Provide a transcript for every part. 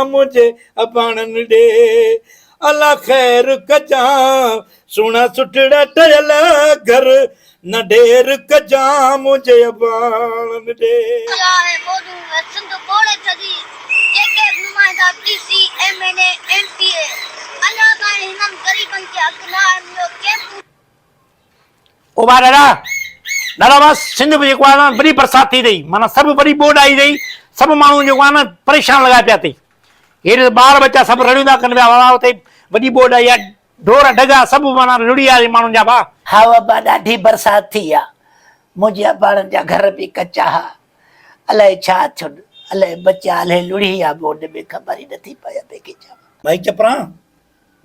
मुझे अबाणन दे अल्लाह खैर कजा सुना सुठड़ा टयल घर न ढेर कजा मुझे अबाणन दे ओ बा ॾाढा बस सिंध में जेको आहे न वॾी बरसाति थी अथई माना सभु वॾी ॿोॾि आई अथई सभु माण्हू जेको आहे न परेशान लॻा पिया अथई हेॾे ॿार बच्चा सभु रड़ियूं था कनि पिया वाह हुते वॾी ॿोॾि आई आहे ढोर ढगा सभु माना रुड़ी आहे माण्हुनि जा भाउ हा बाबा ॾाढी बरसाति थी आहे मुंहिंजे ॿारनि जा घर बि कचा हा अलाए छा थियो अलाए बच्चा अलाए लुड़ी आहे ॿोॾि में ख़बर ई नथी पए पई छा भाई चपरा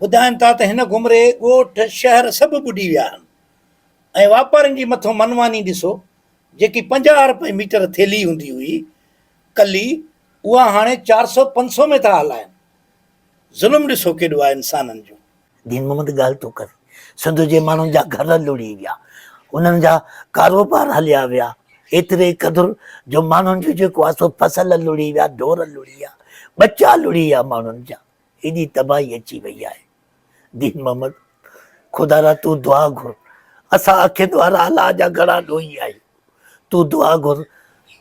ॿुधाइनि था त हिन घुमरे ॻोठ शहर सभु ॿुॾी विया आहिनि ऐं वापारियुनि जी मथां मनमानी ॾिसो जेकी 50 रुपए मीटर थेली हूंदी हुई कली उहा हाणे 400-500 में था हलाइनि ज़ुल्म ॾिसो केॾो आहे इंसाननि जो दीन मोहम्मद ॻाल्हि थो करे सिंध जे माण्हुनि जा घर लुड़ी विया उन्हनि जा कारोबार हलिया विया एतिरे क़दुरु जो माण्हुनि जो जेको आहे सो फसल लुड़ी विया ढोर लुड़ी विया बच्चा लुड़ी विया माण्हुनि जा एॾी तबाही अची वई आहे दीन मोहम्मद ख़ुदा रा तूं दुआ घुर असां अखियुनि वारा अलाह जा घणा ॾोही आहियूं तूं दुआ घुर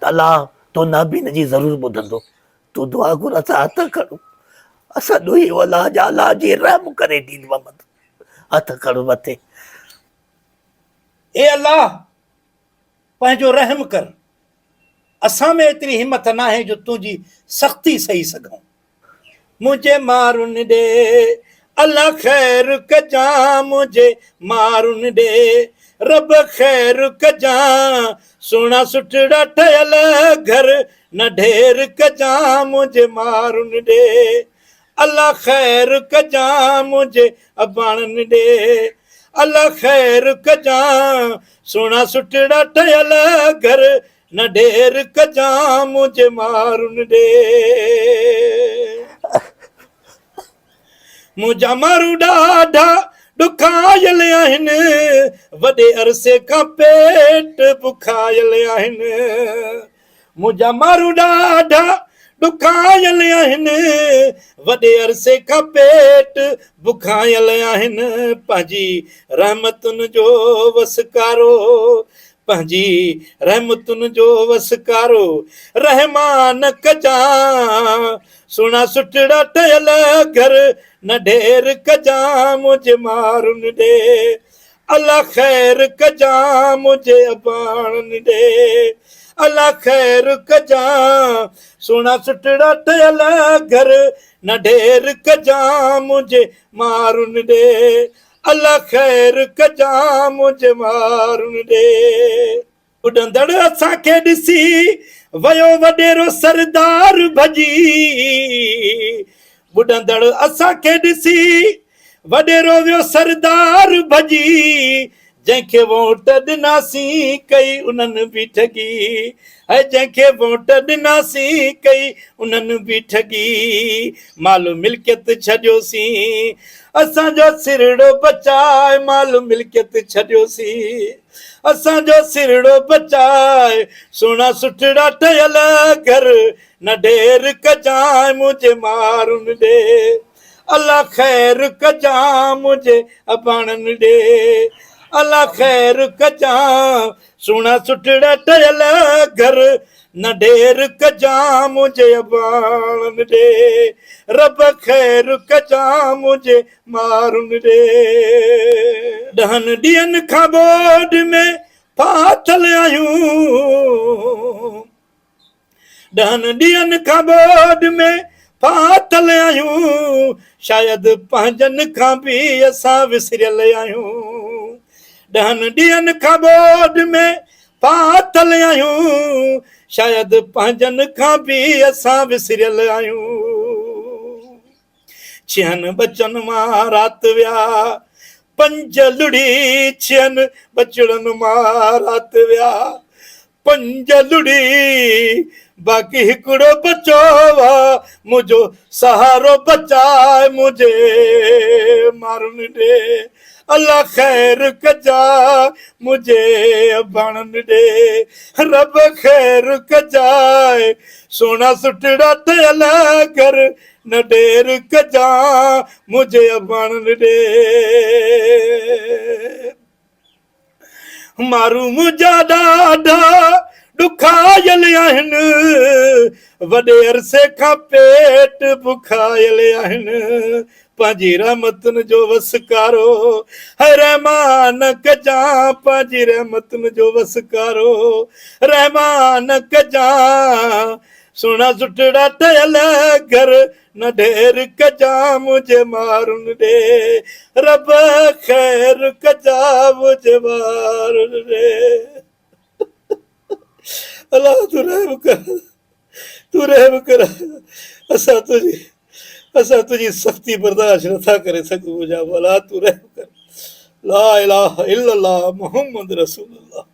अलाह तो नाबीन जी ज़रूरु ॿुधंदो तूं दुआ घुर असां हथ खणूं असां ॾोही अलाह जा अलाह जी रहम करे दीन मोहम्मद हथ खणूं मथे ए अल्लाह पंहिंजो रहम कर असां में एतिरी हिम्मत न आहे जो तुंहिंजी सख़्ती सही सघूं मुझे मारुन दे अल्लाह खैर कजा मुझे मारुन दे रब खैर कजा सोना सुठड़ा ठयल घर न ढेर कजा मुझे मारुन दे अल्लाह खैर कजा मुझे अबाणन दे अल्लाह खैर कजा सोना सुठड़ा ठयल घर न ढेर कजा मुझे मारुन दे मुझा मारू ॾाढा ॾुखायल आहिनि वॾे अरसे खां पेट बुखायल आहिनि मुझा मारू ॾाढा ॾुखायल आहिनि वॾे अरसे खां पेट बुखायल आहिनि पंहिंजी रहमतुनि जो वसकारो पंहिंजी रहमतुनि जो वसकारो रहमान कजा सुना सुठड़ा ठयल घर न ढेर कजा मुझे मारुन दे अल्लाह खैर कजा मुझे अबाणन दे अल्लाह खैर कजा सुना सुठड़ा ठयल घर न ढेर कजा मुझे मारुन दे अल्लाह खैर कजा मुझे मारुन दे उॾंदड़ असांखे ॾिसी वयो वॾेरो सरदार भॼी बुॾंदड़ असांखे ॾिसी वॾेरो वियो सरदार भॼी जंहिंखे वोट ॾिनासीं कई उन्हनि बि ठगी ऐं जंहिंखे वोट ॾिनासीं कई उन्हनि बि ठगी माल मिल्कियत छॾियोसीं असांजो सिरड़ो बचाए माल मिल्कियत छॾियोसीं असांजो सिरड़ो बचाए सोना सुठड़ा ठयल घर न ढेर कजाए मुझे मारुन दे अल्लाह खैर कजा मुझे अबाणन दे अल्लाह खैर कजा सोना सुठड़ा ठयल घर न ढेर कजा मुझे अबाणन दे रब खैर कजा मुझे मारुन दे ॾहन ॾींहंनि खां बोड में फाथल आहियूं ॾहन ॾींहंनि खां बोड में फाथल आहियूं शायदि पंहिंजनि खां बि असां विसरियल आहियूं ॾहन ॾींहंनि खां बोड में फाथल आहियूं शायदि पंहिंजनि खां बि असां विसरियल आहियूं छहनि बचनि मां राति विया पंज लुड़ी छहनि बचड़नि मां राति विया पंज लुड़ी बाक़ी हिकिड़ो बचो वा मुंहिंजो सहारो बचाए मुझे मारुन दे अल्लाह खैर कजा मुझे अबाणन दे रब खैर कजाए सोना सुठड़ा ठयल घर न ढेर कजा मुझे अबान दे मारू मुझा ॾाढा ॾुखायल आहिनि वॾे अरसे खां पेट बुखायल आहिनि पंहिंजी रहमतुनि जो वसकारो रहमान कजा पंहिंजी रहमतुनि जो वसकारो रहमान कजा सुहिणा सुठड़ा ठहियल घर न ढेर कजा मुझे मारुन दे रब खैर कजा मुझे मारुन दे अल्लाह तू रहम कर असां तुझी सख्ती बर्दाश्त नथा करे सघूं मुंहिंजा अल्लाह तू रहम कर ला इलाहा इल्लल्लाह मुहम्मद रसूलुल्लाह